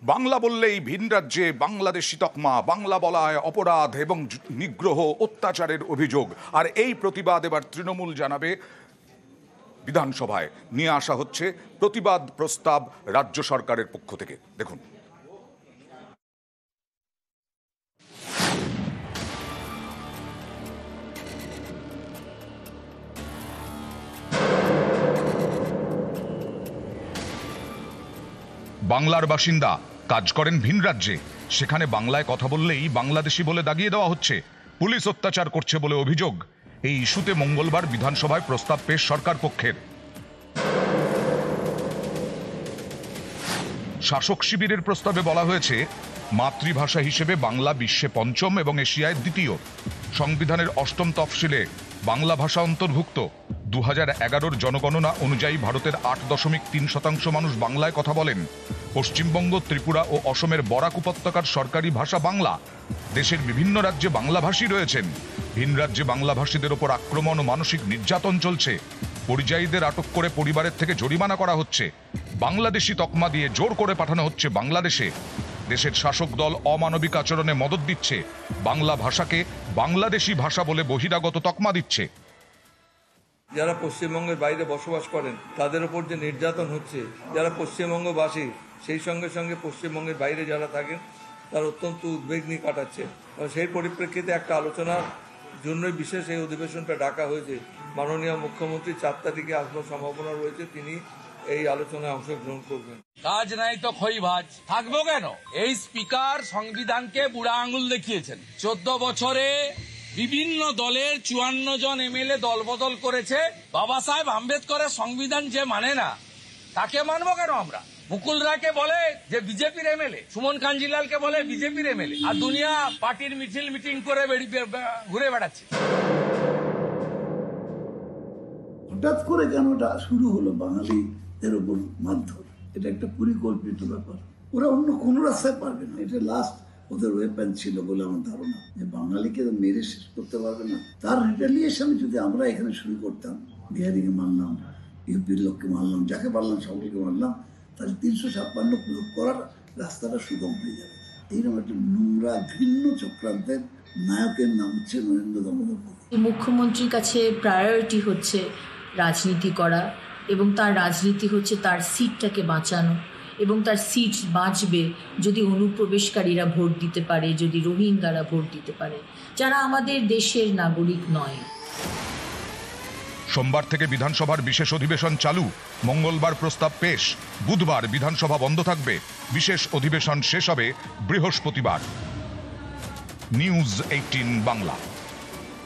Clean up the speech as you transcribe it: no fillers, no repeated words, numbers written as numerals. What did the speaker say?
বাংলা বললেই ভিন রাজ্যে বাংলাদেশি তকমা, বাংলা বলায় অপরাধ এবং নিগ্রহ অত্যাচারের অভিযোগ। আর এই প্রতিবাদ এবার তৃণমূল জানাবে বিধানসভায় নিয়ে আসা হচ্ছে প্রতিবাদ প্রস্তাব রাজ্য সরকারের পক্ষ থেকে। দেখুন, বাংলার বাসিন্দা, কাজ করেন ভিন রাজ্যে, সেখানে বাংলায় কথা বললেই বাংলাদেশি বলে দাগিয়ে দেওয়া হচ্ছে, পুলিশ অত্যাচার করছে বলে অভিযোগ। এই ইস্যুতে মঙ্গলবার বিধানসভায় প্রস্তাব পেশ সরকার পক্ষের। শাসক শিবিরের প্রস্তাবে বলা হয়েছে, মাতৃভাষা হিসেবে বাংলা বিশ্বে পঞ্চম এবং এশিয়ায় দ্বিতীয়। সংবিধানের অষ্টম তফসিলে বাংলা ভাষা অন্তর্ভুক্ত। 2011 জনগণনা অনুযায়ী ভারতের 8.3% মানুষ বাংলায় কথা বলেন। পশ্চিমবঙ্গ, ত্রিপুরা ও অসমের বরাক উপত্যকার সরকারি ভাষা বাংলা। দেশের বিভিন্ন রাজ্যে বাংলাভাষী রয়েছেন। ভিন রাজ্যে বাংলাভাষীদের ওপর আক্রমণ ও মানসিক নির্যাতন চলছে। পরিযায়ীদের আটক করে পরিবারের থেকে জরিমানা করা হচ্ছে। বাংলাদেশি তকমা দিয়ে জোর করে পাঠানো হচ্ছে বাংলাদেশে। দেশের শাসক দল অমানবিক আচরণে মদত দিচ্ছে। বাংলা ভাষাকে বাংলাদেশি ভাষা বলে বহিরাগত তকমা দিচ্ছে। যারা পশ্চিমবঙ্গের বাইরে বসবাস করেন তাদের উপর যে নির্যাতন হচ্ছে, যারা পশ্চিমবঙ্গবাসী সেই সঙ্গে সঙ্গে পশ্চিমবঙ্গের বাইরে যারা থাকেন তার অত্যন্ত উদ্বেগ নিয়ে কাটাচ্ছে। সেই পরিপ্রেক্ষিতে একটা আলোচনার জন্যই বিশেষ এই অধিবেশনটা ডাকা হয়েছে। মাননীয় মুখ্যমন্ত্রী 4 তারিখে আসবার সম্ভাবনা রয়েছে, তিনি এই আলোচনায় অংশগ্রহণ করবেন। কাজ নাই তো খই ভাজ থাকবো কেন? এই স্পিকার সংবিধানকে বুড়া আঙুল দেখিয়েছেন। 14 বছরে বিভিন্ন দলের 54 জন এমএলএ দলবদল করেছে। বাবা সাহেব আম্বেদকরের সংবিধান যে মানে না, তাকে মানবো কেন আমরা? মুকুল রায়কে বলে যে বিজেপির এমএলএ, সুমন কাঞ্জিলালকে বলে বিজেপির এমএলএ, আর দুনিয়া পার্টির মিটিং করে ঘুরে বেড়াচ্ছে। হঠাৎ করে কেন এটা শুরু হলো বাঙালিদের উপর মারধর? এটা একটা পরিকল্পিত ব্যাপার। ওরা অন্য কোন রাস্তায় পারবে না। এটা লাস্ট ওদের ওয়েপেন ছিল বলে আমার ধারণা, যে বাঙালিকে মেরে শেষ করতে পারবে না। তার রিটেলিয়েশন যদি আমরা এখানে শুরু করতাম, বিহারিকে মারলাম, ইউপির লোককে মারলাম, যাকে পারলাম সকলকে মারলাম, তাহলে 356 প্রয়োগ করার রাস্তাটা সুগম হয়ে যাবে। এইরকম একটা নোংরা ঘৃণ্য চক্রান্তের নায়কের নাম হচ্ছে নরেন্দ্র দামোদর মোদী। মুখ্যমন্ত্রীর কাছে প্রায়োরিটি হচ্ছে রাজনীতি করা, এবং তার রাজনীতি হচ্ছে তার সিটটাকে বাঁচানো, এবং তার সিট বাঁচবে যদি অনুপ্রবেশকারীরা ভোট দিতে পারে, যদি রোহিঙ্গারা ভোট দিতে পারে, যারা আমাদের দেশের নাগরিক নয়। সোমবার থেকে বিধানসভার বিশেষ অধিবেশন চালু। মঙ্গলবার প্রস্তাব পেশ, বুধবার বিধানসভা বন্ধ থাকবে। বিশেষ অধিবেশন শেষ হবে বৃহস্পতিবার। নিউজ 18 বাংলা।